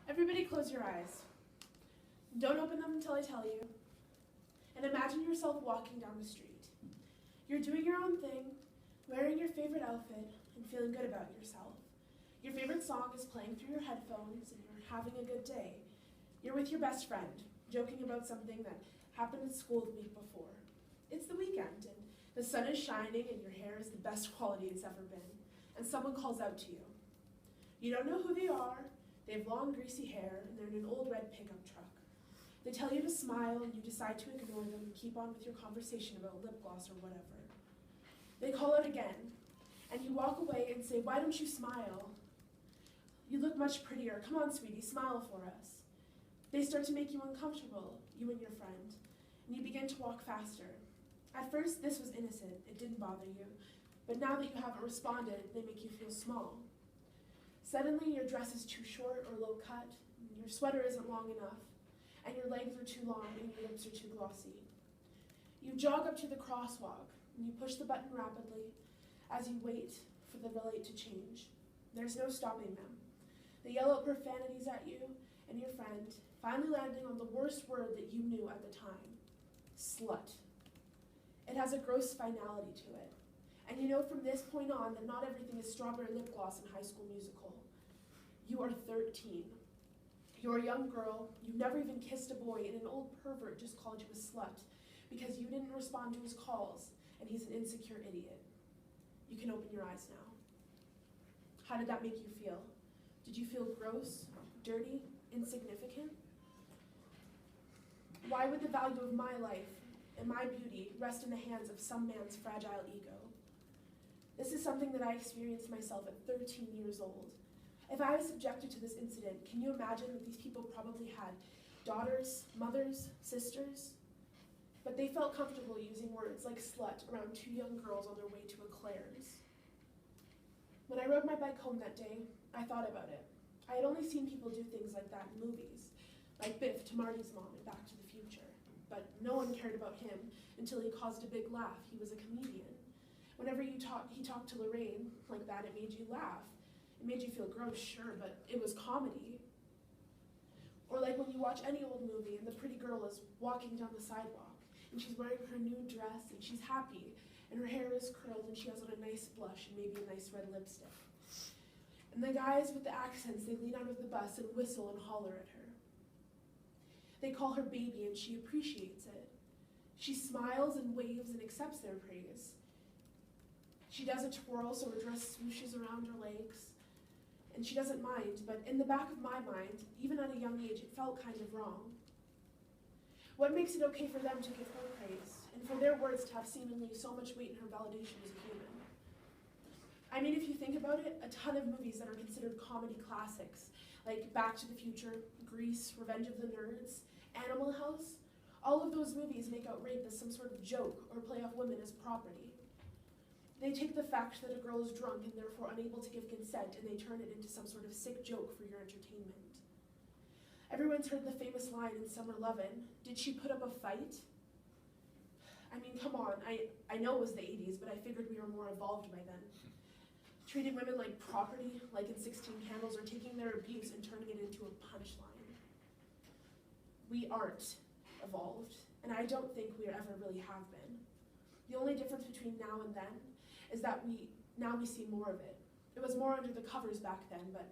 Everybody close your eyes. Don't open them until I tell you. And imagine yourself walking down the street. You're doing your own thing, wearing your favorite outfit, and feeling good about yourself. Your favorite song is playing through your headphones, and you're having a good day. You're with your best friend, joking about something that happened at school the week before. It's the weekend, and the sun is shining, and your hair is the best quality it's ever been. And someone calls out to you. You don't know who they are. They have long, greasy hair, and they're in an old red pickup truck. They tell you to smile, and you decide to ignore them and keep on with your conversation about lip gloss or whatever. They call out again, and you walk away and say, "Why don't you smile? You look much prettier. Come on, sweetie, smile for us." They start to make you uncomfortable, you and your friend, and you begin to walk faster. At first, this was innocent. It didn't bother you. But now that you haven't responded, they make you feel small. Suddenly, your dress is too short or low cut, and your sweater isn't long enough, and your legs are too long and your lips are too glossy. You jog up to the crosswalk, and you push the button rapidly as you wait for the light to change. There's no stopping them. They yell out profanities at you and your friend, finally landing on the worst word that you knew at the time: slut. It has a gross finality to it. And you know from this point on that not everything is strawberry lip gloss and High School Musical. You are 13. You're a young girl, you've never even kissed a boy, and an old pervert just called you a slut because you didn't respond to his calls, and he's an insecure idiot. You can open your eyes now. How did that make you feel? Did you feel gross, dirty, insignificant? Why would the value of my life and my beauty rest in the hands of some man's fragile ego? This is something that I experienced myself at 13 years old. If I was subjected to this incident, can you imagine that these people probably had daughters, mothers, sisters? But they felt comfortable using words like slut around two young girls on their way to a Claire's. When I rode my bike home that day, I thought about it. I had only seen people do things like that in movies, like Biff to Marty's mom in Back to the Future. But no one cared about him until he caused a big laugh. He was a comedian. Whenever he talked to Lorraine like that, it made you laugh. It made you feel gross, sure, but it was comedy. Or like when you watch any old movie and the pretty girl is walking down the sidewalk and she's wearing her new dress and she's happy and her hair is curled and she has on a nice blush and maybe a nice red lipstick. And the guys with the accents, they lean out of the bus and whistle and holler at her. They call her baby and she appreciates it. She smiles and waves and accepts their praise. She does a twirl so her dress swooshes around her legs, and she doesn't mind, but in the back of my mind, even at a young age, it felt kind of wrong. What makes it okay for them to give her praise, and for their words to have seemingly so much weight in her validation as a human? I mean, if you think about it, a ton of movies that are considered comedy classics, like Back to the Future, Grease, Revenge of the Nerds, Animal House, all of those movies make out rape as some sort of joke or play off women as property. They take the fact that a girl is drunk and therefore unable to give consent and they turn it into some sort of sick joke for your entertainment. Everyone's heard the famous line in Summer Lovin', "Did she put up a fight?" I mean, come on, I know it was the 80s, but I figured we were more evolved by then. Treating women like property, like in 16 Candles, or taking their abuse and turning it into a punchline. We aren't evolved, and I don't think we ever really have been. The only difference between now and then is that now we see more of it. It was more under the covers back then, but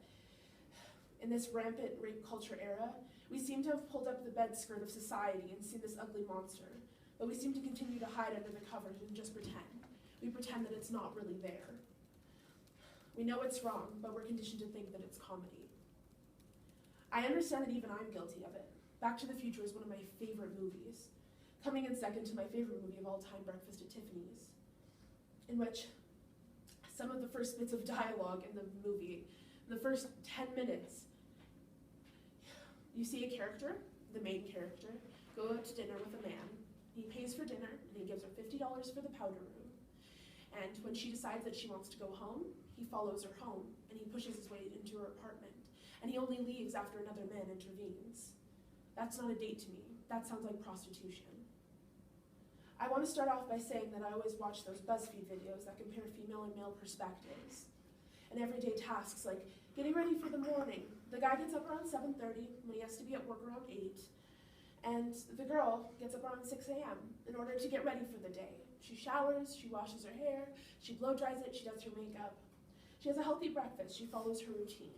in this rampant rape culture era, we seem to have pulled up the bed skirt of society and seen this ugly monster, but we seem to continue to hide under the covers and just pretend. We pretend that it's not really there. We know it's wrong, but we're conditioned to think that it's comedy. I understand that even I'm guilty of it. Back to the Future is one of my favorite movies, coming in second to my favorite movie of all time, Breakfast at Tiffany's, in which some of the first bits of dialogue in the movie, the first 10 minutes, you see a character, the main character, go out to dinner with a man. He pays for dinner, and he gives her $50 for the powder room. And when she decides that she wants to go home, he follows her home, and he pushes his way into her apartment. And he only leaves after another man intervenes. That's not a date to me. That sounds like prostitution. I want to start off by saying that I always watch those BuzzFeed videos that compare female and male perspectives, and everyday tasks like getting ready for the morning, The guy gets up around 7:30 when he has to be at work around 8, and the girl gets up around 6 a.m. in order to get ready for the day. She showers, she washes her hair, she blow dries it, she does her makeup. She has a healthy breakfast, she follows her routine.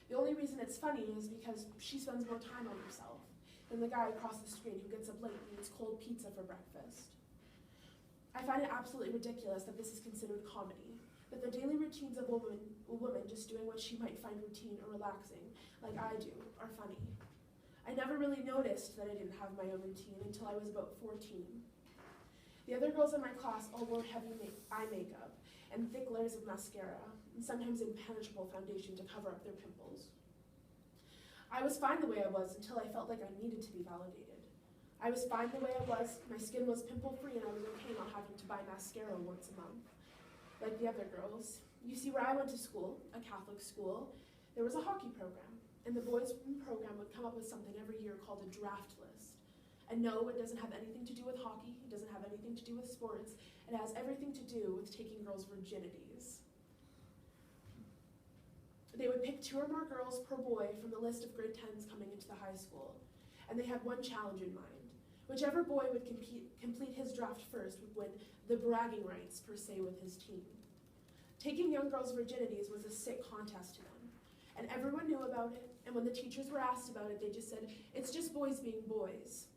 The only reason it's funny is because she spends more time on herself than the guy across the street who gets up late and eats cold pizza for breakfast. I find it absolutely ridiculous that this is considered comedy, that the daily routines of a woman just doing what she might find routine or relaxing, like I do, are funny. I never really noticed that I didn't have my own routine until I was about 14. The other girls in my class all wore heavy eye makeup and thick layers of mascara, and sometimes impenetrable foundation to cover up their pimples. I was fine the way I was until I felt like I needed to be validated. I was fine the way I was, my skin was pimple-free, and I was okay not having to buy mascara once a month, like the other girls. You see, where I went to school, a Catholic school, there was a hockey program, and the boys in the program would come up with something every year called a draft list. And no, it doesn't have anything to do with hockey, it doesn't have anything to do with sports, it has everything to do with taking girls' virginities. They would pick 2 or more girls per boy from the list of grade 10s coming into the high school, and they had one challenge in mind. Whichever boy would complete his draft first would win the bragging rights, per se, with his team. Taking young girls' virginities was a sick contest to them, and everyone knew about it, and when the teachers were asked about it, they just said, it's just boys being boys.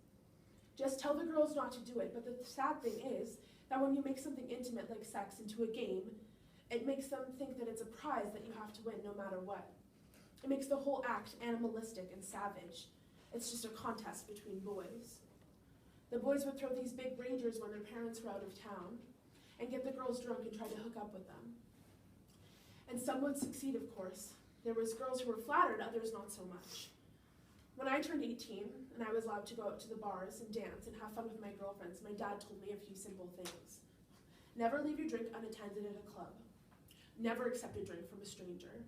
Just tell the girls not to do it, but the sad thing is that when you make something intimate like sex into a game, it makes them think that it's a prize that you have to win no matter what. It makes the whole act animalistic and savage. It's just a contest between boys. The boys would throw these big ragers when their parents were out of town and get the girls drunk and try to hook up with them. And some would succeed, of course. There was girls who were flattered, others not so much. When I turned 18 and I was allowed to go out to the bars and dance and have fun with my girlfriends, my dad told me a few simple things. Never leave your drink unattended at a club. Never accept a drink from a stranger.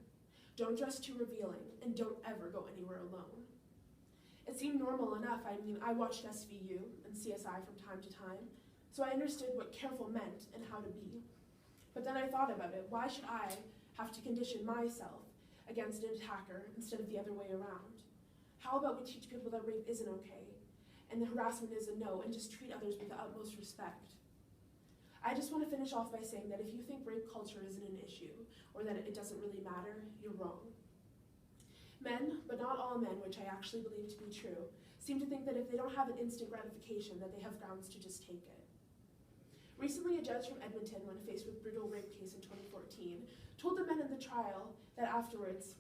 Don't dress too revealing, and don't ever go anywhere alone. It seemed normal enough. I mean, I watched SVU and CSI from time to time, so I understood what careful meant and how to be. But then I thought about it. Why should I have to condition myself against an attacker instead of the other way around? How about we teach people that rape isn't okay, and the harassment is a no, and just treat others with the utmost respect? I just want to finish off by saying that if you think rape culture isn't an issue, or that it doesn't really matter, you're wrong. Men, but not all men, which I actually believe to be true, seem to think that if they don't have an instant gratification, that they have grounds to just take it. Recently, a judge from Edmonton, when faced with a brutal rape case in 2014, told the men in the trial that afterwards,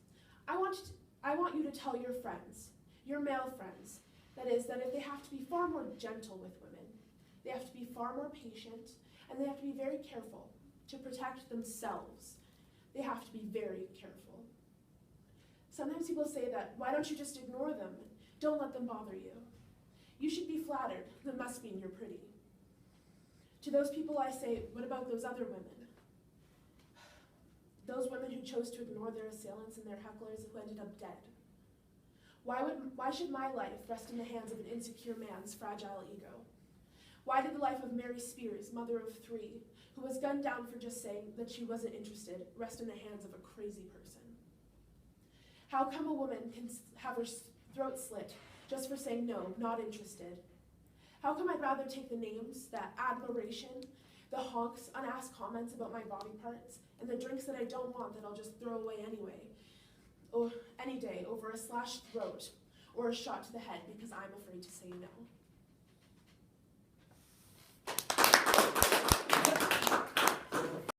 I want you to tell your friends, your male friends, that is, that if they have to be far more gentle with women, they have to be far more patient, and they have to be very careful to protect themselves. They have to be very careful. Sometimes people say that, why don't you just ignore them? Don't let them bother you. You should be flattered. That must mean you're pretty. To those people I say, what about those other women? Those women who chose to ignore their assailants and their hecklers who ended up dead. Why should my life rest in the hands of an insecure man's fragile ego? Why did the life of Mary Spears, mother of 3, who was gunned down for just saying that she wasn't interested, rest in the hands of a crazy person? How come a woman can have her throat slit just for saying no, not interested? How come I'd rather take the names, that admiration, the honks, unasked comments about my body parts, and the drinks that I don't want that I'll just throw away anyway, or any day over a slashed throat or a shot to the head because I'm afraid to say no?